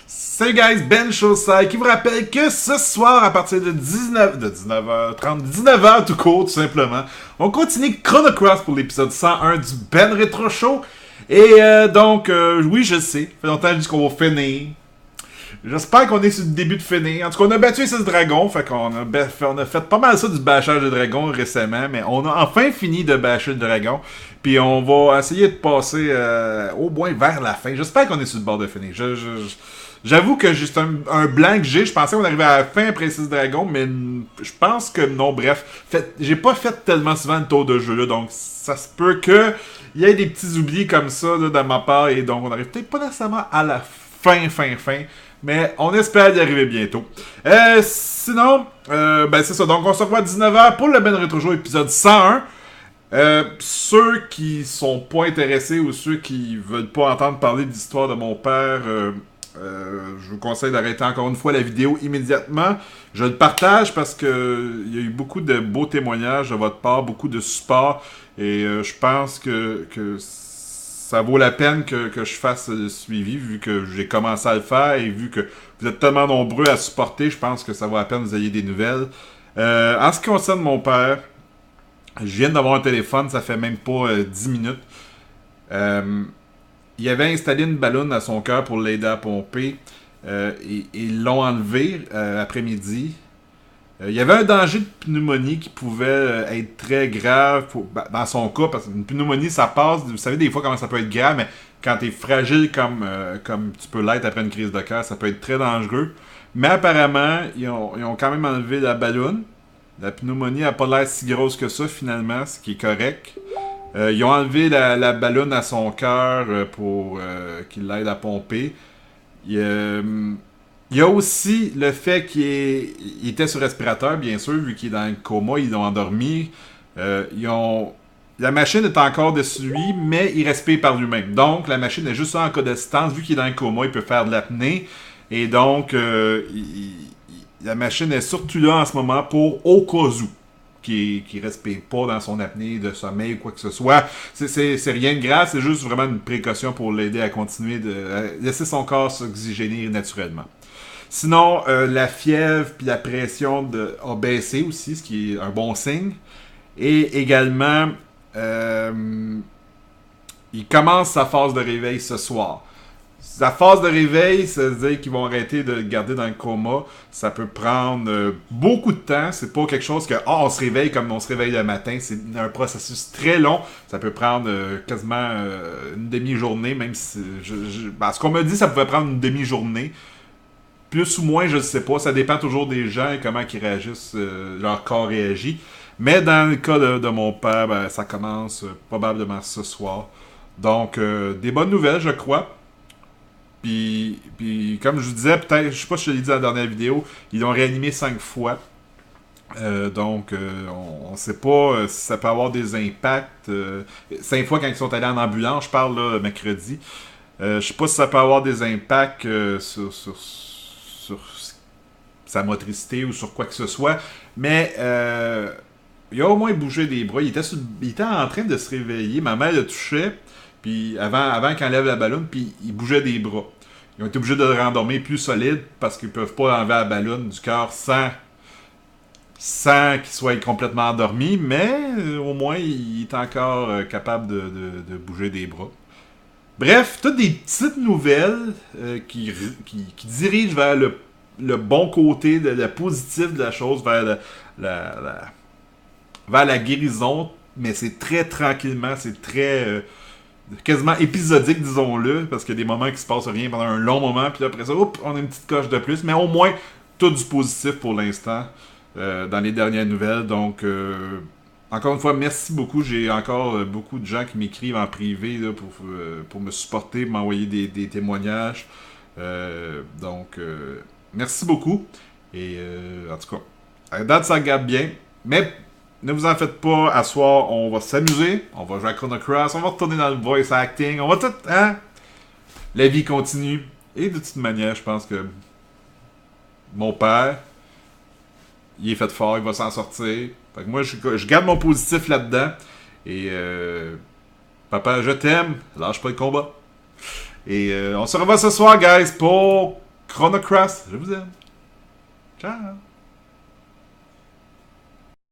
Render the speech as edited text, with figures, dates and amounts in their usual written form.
Salut guys, Ben Chaussai qui vous rappelle que ce soir, à partir de 19h30, 19h tout court, tout simplement, on continue Chrono Cross pour l'épisode 101 du Ben Retro Show. Et donc, oui, je sais, ça fait longtemps que je dis qu'on va finir. J'espère qu'on est sur le début de finir. En tout cas, on a battu ce dragon, fait qu'on a fait pas mal ça du bâchage de dragon récemment, mais on a enfin fini de bâcher le dragon. Puis on va essayer de passer au moins vers la fin. J'espère qu'on est sur le bord de finir. J'avoue que juste un blanc que j'ai. Je pensais qu'on arrivait à la fin après 6 dragons, mais je pense que non. Bref, j'ai pas fait tellement souvent le tour de jeu là, donc ça se peut que il y ait des petits oublis comme ça là, de ma part, et donc on arrive peut-être pas nécessairement à la fin. Mais on espère y arriver bientôt. Sinon, c'est ça. Donc on se revoit à 19h pour le Ben Retro Show épisode 101. Ceux qui sont pas intéressés ou ceux qui veulent pas entendre parler de l'histoire de mon père, je vous conseille d'arrêter encore une fois la vidéo immédiatement. Je le partage parce que il y a eu beaucoup de beaux témoignages de votre part, beaucoup de support, et je pense que ça vaut la peine que je fasse le suivi, vu que j'ai commencé à le faire et vu que vous êtes tellement nombreux à supporter. Je pense que ça vaut la peine que vous ayez des nouvelles. En ce qui concerne mon père, je viens d'avoir un téléphone, ça fait même pas 10 minutes. Il avait installé une ballonne à son cœur pour l'aider à pomper. Et ils l'ont enlevé après-midi. Il y avait un danger de pneumonie qui pouvait être très grave dans son cas, parce qu'une pneumonie, ça passe. Vous savez des fois comment ça peut être grave, mais quand tu es fragile comme tu peux l'être après une crise de cœur, ça peut être très dangereux. Mais apparemment, ils ont quand même enlevé la ballonne. La pneumonie n'a pas l'air si grosse que ça, finalement, ce qui est correct. Ils ont enlevé la ballonne à son cœur pour qu'il l'aide à pomper. Il y a aussi le fait qu'il était sur respirateur, bien sûr, vu qu'il est dans le coma, ils l'ont endormi. La machine est encore dessus lui, mais il respire par lui-même. Donc, la machine est juste en cas d'assistance. Vu qu'il est dans le coma, il peut faire de l'apnée. Et donc, la machine est surtout là en ce moment pour au cas où qui respire pas dans son apnée de sommeil ou quoi que ce soit. C'est rien de grave, c'est juste vraiment une précaution pour l'aider à continuer à laisser son corps s'oxygéner naturellement. Sinon, la fièvre puis la pression a baissé aussi, ce qui est un bon signe. Et également, il commence sa phase de réveil ce soir. Sa phase de réveil, ça veut dire qu'ils vont arrêter de le garder dans le coma. Ça peut prendre beaucoup de temps. C'est pas quelque chose que on se réveille comme on se réveille le matin. C'est un processus très long. Ça peut prendre quasiment une demi-journée, même si... ce qu'on m'a dit, ça pouvait prendre une demi-journée. Plus ou moins, je ne sais pas. Ça dépend toujours des gens et comment ils réagissent, leur corps réagit. Mais dans le cas de mon père, ça commence probablement ce soir. Donc, des bonnes nouvelles, je crois. Puis comme je vous disais, peut-être, je sais pas si je l'ai dit dans la dernière vidéo, ils l'ont réanimé 5 fois. Donc, on sait pas si ça peut avoir des impacts. 5 fois quand ils sont allés en ambulance, je parle là, mercredi. Je sais pas si ça peut avoir des impacts sur sa motricité ou sur quoi que ce soit. Mais il a au moins bougé des bras. Il était en train de se réveiller. Ma mère le touchait. Puis avant qu'il enlève la ballonne, puis il bougeait des bras. Ils ont été obligés de le rendormir plus solide parce qu'ils peuvent pas enlever la ballonne du cœur sans qu'il soit complètement endormi, mais au moins il est encore capable de bouger des bras. Bref, toutes des petites nouvelles qui dirigent vers le bon côté, le positif de la chose, vers vers la guérison, mais c'est très tranquillement, c'est très... quasiment épisodique, disons-le, parce qu'il y a des moments qui se passent rien pendant un long moment, puis après ça, on a une petite coche de plus, mais au moins, tout du positif pour l'instant, dans les dernières nouvelles. Donc, encore une fois, merci beaucoup. J'ai encore beaucoup de gens qui m'écrivent en privé là, pour me supporter, m'envoyer des témoignages. Donc, merci beaucoup. Et en tout cas, à date, ça regarde bien, mais... Ne vous en faites pas, à soir, on va s'amuser, on va jouer à Chrono Cross, on va retourner dans le voice acting, on va tout, hein? La vie continue. Et de toute manière, je pense que mon père, il est fait fort, il va s'en sortir. Fait que moi, je garde mon positif là-dedans. Et papa, je t'aime, lâche pas le combat. Et on se revoit ce soir, guys, pour Chrono Cross, je vous aime. Ciao!